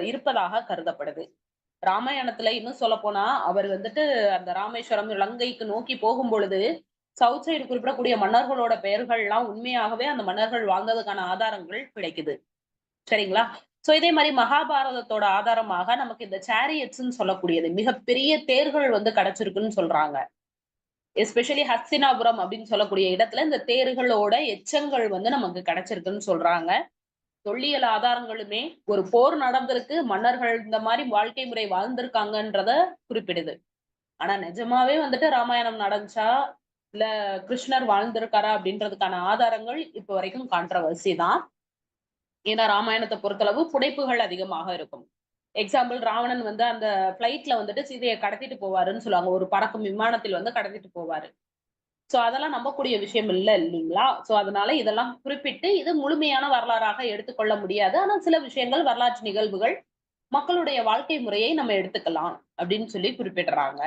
இருப்பதாக கருதப்படுது. ராமாயணத்துல இன்னும் சொல்ல போனா அவர் வந்துட்டு அந்த ராமேஸ்வரம் இலங்கைக்கு நோக்கி போகும் பொழுது சவுத் சைடு குறிப்பிடக்கூடிய மன்னர்களோட பெயர்கள் எல்லாம் உண்மையாகவே அந்த மன்னர்கள் வாழ்ந்ததுக்கான ஆதாரங்கள் கிடைக்குது. சரிங்களா? சோ இதே மாதிரி மகாபாரதத்தோட ஆதாரமாக நமக்கு இந்த சேரியட்ஸ்ன்னு சொல்லக்கூடியது மிகப்பெரிய தேர்கள் வந்து கிடைச்சிருக்குன்னு சொல்றாங்க. எஸ்பெஷலி ஹஸ்தினாபுரம் அப்படின்னு சொல்லக்கூடிய இடத்துல இந்த தேர்களோட எச்சங்கள் வந்து நமக்கு கிடைச்சிருக்குன்னு சொல்றாங்க. தொல்லியல் ஆதாரங்களுமே ஒரு போர் நடந்திருக்கு, மன்னர்கள் இந்த மாதிரி வாழ்க்கை முறை வாழ்ந்திருக்காங்கன்றத குறிப்பிடுது. ஆனா நிஜமாவே வந்துட்டு ராமாயணம் நடந்துச்சா, இல்ல கிருஷ்ணர் வாழ்ந்திருக்காரா அப்படின்றதுக்கான ஆதாரங்கள் இப்ப வரைக்கும் கான்ட்ரோவர்சி தான். ஏன்னா ராமாயணத்தை பொறுத்தளவு புடைப்புகள் அதிகமாக இருக்கும். எக்ஸாம்பிள் ராவணன் வந்து அந்த பிளைட்ல வந்துட்டு சீதையை கடத்திட்டு போவாருன்னு சொல்லுவாங்க. ஒரு பறக்கும் விமானத்தில் வந்து கடத்திட்டு போவாரு. சோ அதெல்லாம் நம்பக்கூடிய விஷயம் இல்ல இல்லீங்களா? சோ அதனால இதெல்லாம் குறிப்பிட்டு இது முழுமையான வரலாறாக எடுத்துக்கொள்ள முடியாது. ஆனா சில விஷயங்கள் வரலாற்று நிகழ்வுகள், மக்களுடைய வாழ்க்கை முறையை நம்ம எடுத்துக்கலாம் அப்படின்னு சொல்லி குறிப்பிடுறாங்க.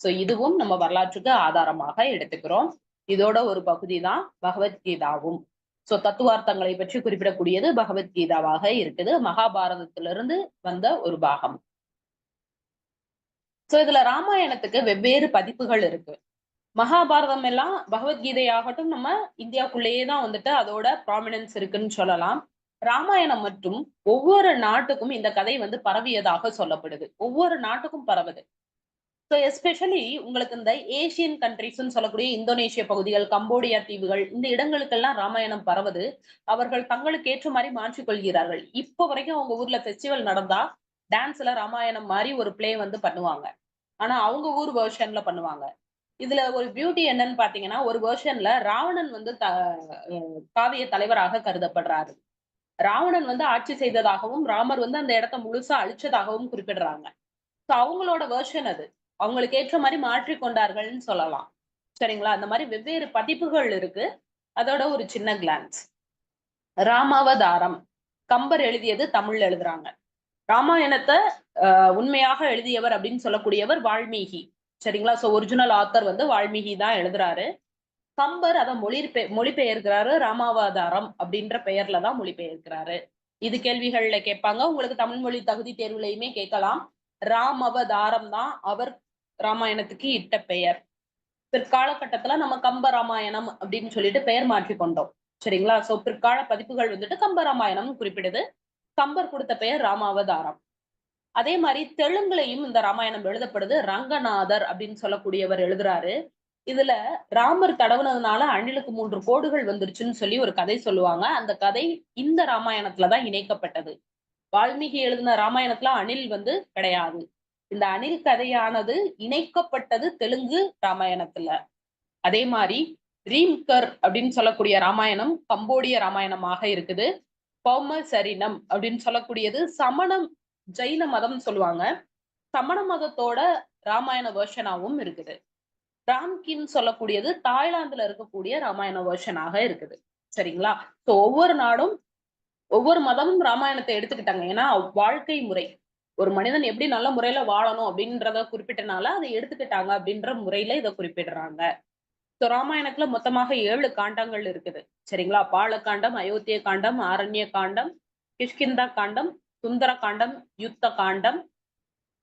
சோ இதுவும் நம்ம வரலாற்றுக்கு ஆதாரமாக எடுத்துக்கிறோம். இதோட ஒரு பகுதி தான் பகவத்கீதாவும். சோ தத்துவார்த்தங்களை பற்றி குறிப்பிடக்கூடியது பகவத்கீதாவாக இருக்குது. மகாபாரதத்திலிருந்து வந்த ஒரு பாகம். சோ இதுல ராமாயணத்துக்கு வெவ்வேறு பதிப்புகள் இருக்கு. மகாபாரதம் எல்லாம் பகவத்கீதை ஆகட்டும் நம்ம இந்தியாக்குள்ளேயே தான் வந்துட்டு அதோட ப்ராமினன்ஸ் இருக்குன்னு சொல்லலாம். ராமாயணம் மற்றும் ஒவ்வொரு நாட்டுக்கும் இந்த கதை வந்து பரவியதாக சொல்லப்படுது. ஒவ்வொரு நாட்டுக்கும் பரவுது. சோ எஸ்பெஷலி உங்களுக்கு இந்த ஏசியன் கண்ட்ரீஸ்ன்னு சொல்லக்கூடிய இந்தோனேஷிய பகுதிகள், கம்போடியா தீவுகள் இந்த இடங்களுக்கெல்லாம் ராமாயணம் பரவுது. அவர்கள் தங்களுக்கு ஏற்ற மாரி மாற்றிக் கொள்கிறார்கள். இப்போ வரைக்கும் அவங்க ஊர்ல ஃபெஸ்டிவல் நடந்தா, டான்ஸ்ல ராமாயணம் மாரி ஒரு ப்ளே வந்து பண்ணுவாங்க. ஆனா அவங்க ஊர் வெர்ஷன்ல பண்ணுவாங்க. இதுல ஒரு பியூட்டி என்னன்னு பார்த்தீங்கன்னா, ஒரு வெர்ஷன்ல ராவணன் வந்து காவிய தலைவராக கருதப்படுறாரு. ராவணன் வந்து ஆட்சி செய்ததாகவும், ராமர் வந்து அந்த இடத்த முழுசா அழிச்சதாகவும் குறிப்பிடுறாங்க. சோ அவங்களோட வெர்ஷன் அது. அவங்களுக்கு ஏற்ற மாரி மாற்றிக் கொண்டார்கள்ன்னு சொல்லலாம். சரிங்களா? அந்த மாரி வெவ்வேறு பதிப்புகள் இருக்கு. அதோட ஒரு சின்ன கிளான்ஸ். ராமாவதாரம். கம்பர் எழுதியது தமிழ்ல எழுதுறாங்க. ராமாயணத்த உண்மையாக எழுதியவர் அப்படின்னு சொல்லக்கூடியவர் வால்மீகி. சரிங்களா? சோ ஒரிஜினல் ஆத்தர் வந்து வால்மீகி தான் எழுதுறாரு. கம்பர் அத மொழிபெயர்க்கிறாரு. ராமாவதாரம் அப்படின்ற பெயர்ல தான் மொழிபெயர்க்கிறாரு. இது கேள்விகள்ல கேட்பாங்க. உங்களுக்கு தமிழ் மொழி தகுதி தேர்வுலயுமே கேட்கலாம். ராமவதாரம் தான் அவர் ராமாயணத்துக்கு இட்ட பெயர். பிற்காலகட்டத்துல நம்ம கம்ப ராமாயணம் அப்படின்னு சொல்லிட்டு பெயர் மாற்றிக் கொண்டோம். சரிங்களா? சோ பிற்கால பதிப்புகள் வந்துட்டு கம்ப ராமாயணம் குறிப்பிடுது. கம்பர் கொடுத்த பெயர் ராமாவதாரம். அதே மாரி தெலுங்குலயும் இந்த ராமாயணம் எழுதப்படுது. ரங்கநாதர் அப்படின்னு சொல்லக்கூடியவர் எழுதுறாரு. இதுல ராமர் தடவுனதுனால அணிலுக்கு 3 கோடுகள் வந்துருச்சுன்னு சொல்லி ஒரு கதை சொல்லுவாங்க. அந்த கதை இந்த ராமாயணத்துல தான் இணைக்கப்பட்டது. வால்மீகி எழுதின ராமாயணத்துல அணில் வந்து கிடையாது. இந்த அணில் கதையானது இணைக்கப்பட்டது தெலுங்கு ராமாயணத்துல. அதே மாரி ரீம்கர் அப்படின்னு சொல்லக்கூடிய ராமாயணம் கம்போடிய ராமாயணமாக இருக்குது. பௌமசரினம் அப்படின்னு சொல்லக்கூடியது சமணம் ஜைன மதம் சொல்லுவாங்க. சமண மதத்தோட ராமாயண வெர்ஷனாவும் இருக்குது. ராம்கின் சொல்லக்கூடியது தாய்லாந்துல இருக்கக்கூடிய ராமாயண வெர்ஷனாக இருக்குது. சரிங்களா? சோ ஒவ்வொரு நாடும் ஒவ்வொரு மதமும் ராமாயணத்தை எடுத்துக்கிட்டாங்க. ஏன்னா வாழ்க்கை முறை. ஒரு மனிதன் எப்படி நல்ல முறையில வாழணும் அப்படின்றத குறிப்பிட்டனால அதை எடுத்துக்கிட்டாங்க அப்படின்ற முறையில இத குறிப்பிடுறாங்க. சோ ராமாயணத்துல மொத்தமாக 7 காண்டங்கள் இருக்குது. சரிங்களா? பாலகாண்டம், அயோத்திய காண்டம், ஆரண்ய காண்டம், கிஷ்கிந்தா காண்டம், சுந்தர காண்டம், யுத்த காண்டம்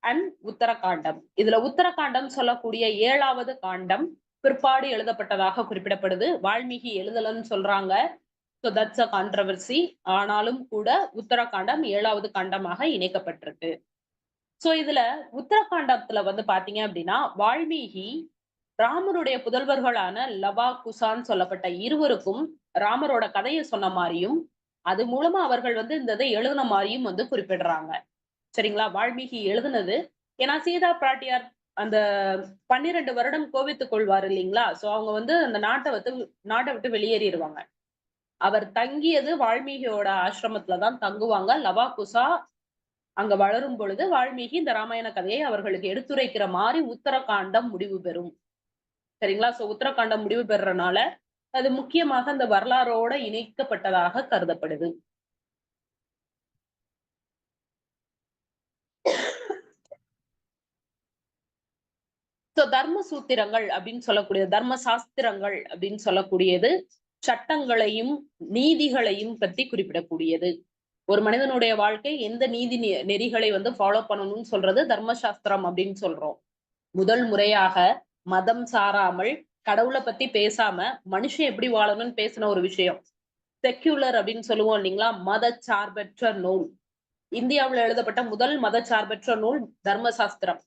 அண்ட் உத்தரகாண்டம். இதுல உத்தரகாண்டம் சொல்லக்கூடிய 7வது காண்டம் பிற்பாடு எழுதப்பட்டதாக குறிப்பிடப்படுது. வால்மீகி எழுதலன்னு சொல்றாங்க. So that's a controversy. ஆனாலும் கூட உத்தரகாண்டம் 7வது காண்டமாக இணைக்கப்பட்டிருக்கு. சோ இதுல உத்தரகாண்டத்துல வந்து பாத்தீங்க அப்படின்னா, வால்மீகி ராமருடைய புதல்வர்களான லவா, குசான்னு சொல்லப்பட்ட இருவருக்கும் ராமரோட கதைய சொன்ன மாரியும், அது மூலமா அவர்கள் வந்து இந்த இத எழுதுன மாரியும் வந்து குறிப்பிடுறாங்க. சரிங்களா? வால்மீகி எழுதுனது. ஏன்னா சீதா பிராட்டியார் அந்த 12 வருடம் கோவித்துக் கொள்வார் இல்லைங்களா? சோ அவங்க வந்து அந்த நாட்டை விட்டு வெளியேறிடுவாங்க. அவர் தங்கியது வால்மீகியோட ஆசிரமத்துல தான் தங்குவாங்க. லவா குசா அங்க வளரும் பொழுது வால்மீகி இந்த ராமாயண கதையை அவர்களுக்கு எடுத்துரைக்கிற மாரி உத்தரகாண்டம் முடிவு பெறும். சரிங்களா? சோ உத்தரகாண்டம் முடிவு பெறுறனால, அது முக்கியமாக அந்த வரலாறோட இணைக்கப்பட்டதாக கருதப்படுது. சோ தர்ம சூத்திரங்கள் அப்படின்னு சொல்லக்கூடிய தர்ம சாஸ்திரங்கள் அப்படின்னு சொல்லக்கூடியது சட்டங்களையும் நீதிகளையும் பத்தி குறிப்பிடக்கூடியது. ஒரு மனிதனுடைய வாழ்க்கை எந்த நீதி நெறிகளை வந்து ஃபாலோ பண்ணணும்னு சொல்றது தர்மசாஸ்திரம் அப்படின்னு சொல்றோம். முதல் முறையாக மதம் சாராமல் கடவுளை பத்தி பேசாம மனுஷன் எப்படி வாழணும்னு பேசின ஒரு விஷயம். செக்யூலர் அப்படின்னு சொல்லுவோம் இல்லைங்களா? மத சார்பற்ற நூல். இந்தியாவில் எழுதப்பட்ட முதல் மத சார்பற்ற நூல் தர்மசாஸ்திரம்.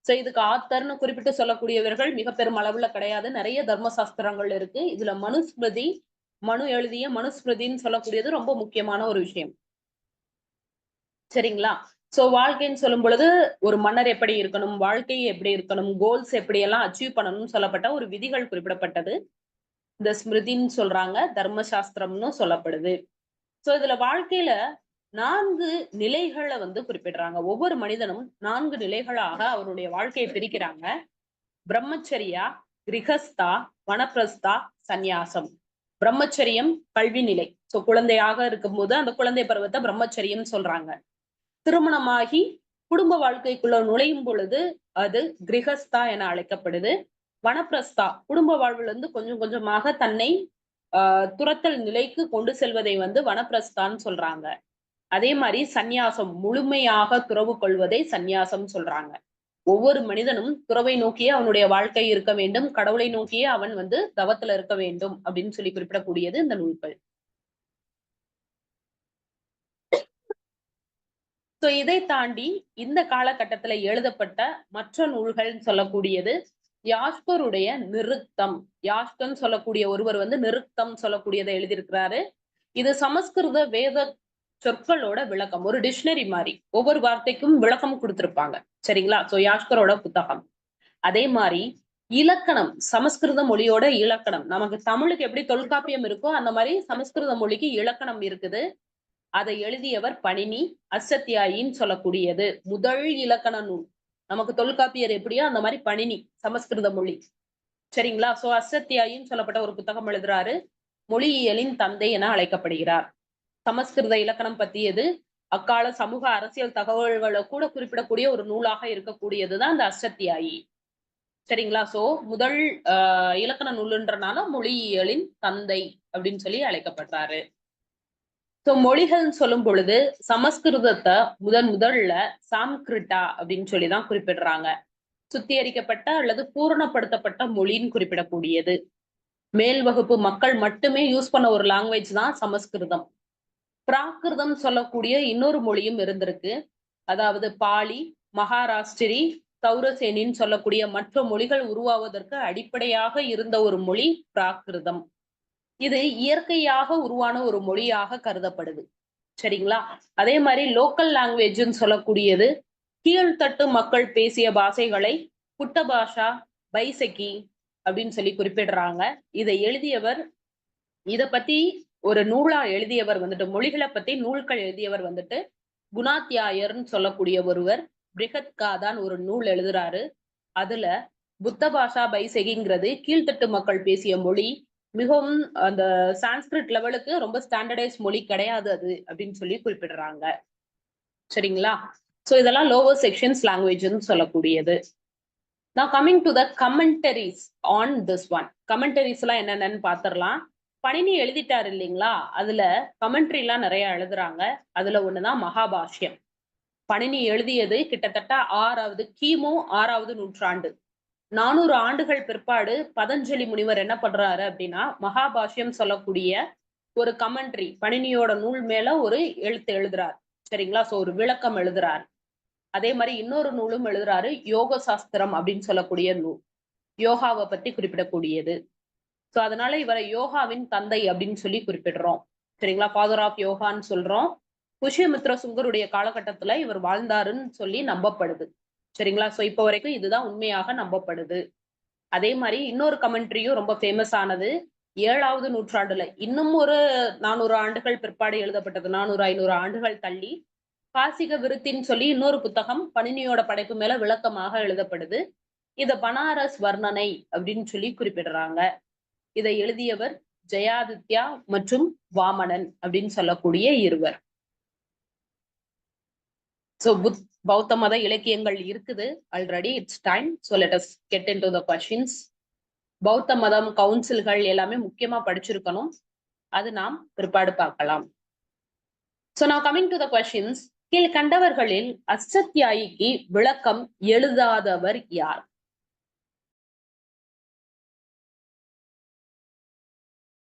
சோ இதுக்கு ஆத்தர்னு குறிப்பிட்டு சொல்லக்கூடியவர்கள் மிக பெரும் அளவுல கிடையாது. நிறைய தர்ம சாஸ்திரங்கள் இருக்கு. இதுல மனுஸ்மிருதி, மனு எழுதிய மனுஸ்மிருதின்னு சொல்லக்கூடியது ரொம்ப முக்கியமான ஒரு விஷயம். சரிங்களா? சோ வாழ்க்கைன்னு சொல்லும் பொழுது ஒரு மன்னர் எப்படி இருக்கணும், வாழ்க்கை எப்படி இருக்கணும், கோல்ஸ் எப்படி எல்லாம் அச்சீவ் பண்ணணும்னு சொல்லப்பட்ட ஒரு விதிகள் குறிப்பிடப்பட்டது. இந்த ஸ்மிருதின்னு சொல்றாங்க, தர்ம சாஸ்திரம்னு சொல்லப்படுது. சோ இதுல வாழ்க்கையில 4 நிலைகள வந்து குறிப்பிடுறாங்க. ஒவ்வொரு மனிதனும் 4 நிலைகளாக அவருடைய வாழ்க்கையை பிரிக்கிறாங்க. பிரம்மச்சரியா, கிரகஸ்தா, வனப்பிரஸ்தா, சந்நியாசம். பிரம்மச்சரியம் கல்வி நிலை. சோ குழந்தையாக இருக்கும்போது அந்த குழந்தை பருவத்தை பிரம்மச்சரியம் சொல்றாங்க. திருமணமாகி குடும்ப வாழ்க்கைக்குள்ள நுழையும் பொழுது அது கிரகஸ்தா என அழைக்கப்படுது. வனப்பிரஸ்தா குடும்ப வாழ்வுல இருந்து கொஞ்சம் கொஞ்சமாக தன்னை துரத்தல் நிலைக்கு கொண்டு செல்வதை வந்து வனப்பிரஸ்தான்னு சொல்றாங்க. அதே மாதிரி சந்நியாசம் முழுமையாக துறவு கொள்வதை சந்நியாசம் சொல்றாங்க. ஒவ்வொரு மனிதனும் துறவை நோக்கியே அவனுடைய வாழ்க்கை இருக்க வேண்டும். கடவுளை நோக்கியே அவன் வந்து தவத்துல இருக்க வேண்டும் அப்படின்னு சொல்லி குறிப்பிடக்கூடியது இந்த நூல்கள். சோ இதை தாண்டி இந்த காலகட்டத்துல எழுதப்பட்ட மற்ற நூல்கள் சொல்லக்கூடியது யாஸ்கருடைய நிருக்தம். யாஸ்கர்ன்னு சொல்லக்கூடிய ஒருவர் வந்து நிருக்தம் சொல்லக்கூடியதை எழுதியிருக்கிறாரு. இது சமஸ்கிருத வேத சொற்களோட விளக்கம். ஒரு டிக்ஷனரி மாதிரி ஒவ்வொரு வார்த்தைக்கும் விளக்கம் கொடுத்திருப்பாங்க. சரிங்களா? சோ யாஸ்கரோட புத்தகம். அதே மாதிரி இலக்கணம், சமஸ்கிருத மொழியோட இலக்கணம். நமக்கு தமிழுக்கு எப்படி தொல்காப்பியம் இருக்கோ அந்த மாதிரி சமஸ்கிருத மொழிக்கு இலக்கணம் இருக்குது. அதை எழுதியவர் பணினி, அசத்தியாயின்னு சொல்லக்கூடியது முதல் இலக்கண நூல். நமக்கு தொல்காப்பியர் எப்படியோ அந்த மாதிரி பணினி சமஸ்கிருத மொழி. சரிங்களா? சோ அசத்தியாயின்னு சொல்லப்பட்ட ஒரு புத்தகம் எழுதுறாரு. மொழியியலின் தந்தை என அழைக்கப்படுகிறார். சமஸ்கிருத இலக்கணம் பத்தியது அக்கால சமூக அரசியல் தகவல்களை கூட குறிப்பிடக்கூடிய ஒரு நூலாக இருக்கக்கூடியதுதான் இந்த அசத்தியாயி. சரிங்களா? சோ முதல் இலக்கண நூலுன்றனால மொழியியலின் தந்தை அப்படின்னு சொல்லி அழைக்கப்படுறாரு. சோ மொழிகள்னு சொல்லும் பொழுது சமஸ்கிருதத்தை முதல்ல சாம்கிருட்டா அப்படின்னு சொல்லிதான் குறிப்பிடுறாங்க. சுத்திகரிக்கப்பட்ட அல்லது பூரணப்படுத்தப்பட்ட மொழின்னு குறிப்பிடக்கூடியது. மேல் வகுப்பு மக்கள் மட்டுமே யூஸ் பண்ண ஒரு லாங்குவேஜ் தான் சமஸ்கிருதம். பிராகிருதம் சொல்லக்கூடிய இன்னொரு மொழியும் இருந்திருக்கு. அதாவது பாலி, மகாராஷ்டிரி, சௌரசேனின்னு சொல்லக்கூடிய மற்ற மொழிகள் உருவாவதற்கு அடிப்படையாக இருந்த ஒரு மொழி பிராகிருதம். இது இயற்கையாக உருவான ஒரு மொழியாக கருதப்படுது. சரிங்களா? அதே மாதிரி லோக்கல் லாங்குவேஜ்ன்னு சொல்லக்கூடியது கீழ்த்தட்டு மக்கள் பேசிய பாஷைகளை புட்ட பாஷா, பைசகி அப்படின்னு சொல்லி குறிப்பிடுறாங்க. இதை எழுதியவர் இத பத்தி ஒரு நூலா எழுதியவர் வந்துட்டு மொழிகளை பத்தி நூல்கள் எழுதியவர் வந்துட்டு குணாத்தியாயர்ன்னு சொல்லக்கூடிய ஒருவர் பிரிகத் காதான் ஒரு நூல் எழுதுறாரு. அதுல புத்த பாஷா பைசெகிங்கிறது கீழ்த்தட்டு மக்கள் பேசிய மொழி. மிகவும் அந்த சான்ஸ்கிரிட் லெவலுக்கு ரொம்ப ஸ்டாண்டர்டைஸ் மொழி கிடையாது அது அப்படின்னு சொல்லி குறிப்பிடுறாங்க. சரிங்களா? சோ இதெல்லாம் லோவர் செக்ஷன்ஸ் லாங்குவேஜ்னு சொல்லக்கூடியது. Now coming to the commentaries on this one. Commentaries எல்லாம் என்னென்னு பாத்திரலாம். பணினி எழுதிட்டாரு இல்லைங்களா? அதுல கமெண்ட்ரி எல்லாம் நிறைய எழுதுறாங்க. அதுல ஒண்ணுதான் மகாபாஷ்யம். பணினி எழுதியது கிட்டத்தட்ட கிமு 6வது நூற்றாண்டு. 400 ஆண்டுகள் பிற்பாடு பதஞ்சலி முனிவர் என்ன பண்றாரு அப்படின்னா மகாபாஷ்யம் சொல்லக்கூடிய ஒரு கமெண்ட்ரி பணினியோட நூல் மேல ஒரு எழுத்து எழுதுறார். சரிங்களா? சோ ஒரு விளக்கம் எழுதுறார். அதே மாதிரி இன்னொரு நூலும் எழுதுறாரு, யோக சாஸ்திரம் அப்படின்னு சொல்லக்கூடிய நூல். யோகாவை பத்தி குறிப்பிடக்கூடியது. சோ அதனால இவரை யோகாவின் தந்தை அப்படின்னு சொல்லி குறிப்பிடுறோம். சரிங்களா? ஃபாதர் ஆஃப் யோகான்னு சொல்றோம். புஷ்யமித்ர சுங்கருடைய காலகட்டத்துல இவர் வாழ்ந்தாருன்னு சொல்லி நம்பப்படுது. சரிங்களா? சோ இப்ப வரைக்கும் இதுதான் உண்மையாக நம்பப்படுது. அதே மாதிரி இன்னொரு கமெண்ட்ரியும் ரொம்ப ஃபேமஸ் ஆனது 7வது நூற்றாண்டுல இன்னும் ஒரு 400 ஆண்டுகள் பிற்பாடு எழுதப்பட்டது. 400, 500 ஆண்டுகள் தள்ளி பாசிக விருத்தின்னு சொல்லி இன்னொரு புத்தகம் பணினியோட படைப்பு மேல விளக்கமாக எழுதப்படுது. இத பனாரஸ் வர்ணனை அப்படின்னு சொல்லி குறிப்பிடுறாங்க. இதை எழுதியவர் ஜெயாதித்யா மற்றும் வாமனன் அப்படின்னு சொல்லக்கூடிய இருவர். சோ பௌத்த மத இலக்கியங்கள் இருக்குது already. It's time. So let us get into the questions. பௌத்த மதம் கவுன்சில்கள் எல்லாமே முக்கியமா படிச்சிருக்கணும். அது நாம் பிற்பாடு பார்க்கலாம். So now coming to the questions. கீழ்கண்டவர்களில் அஷ்டத்யாயிக்கு விளக்கம் எழுதாதவர் யார்?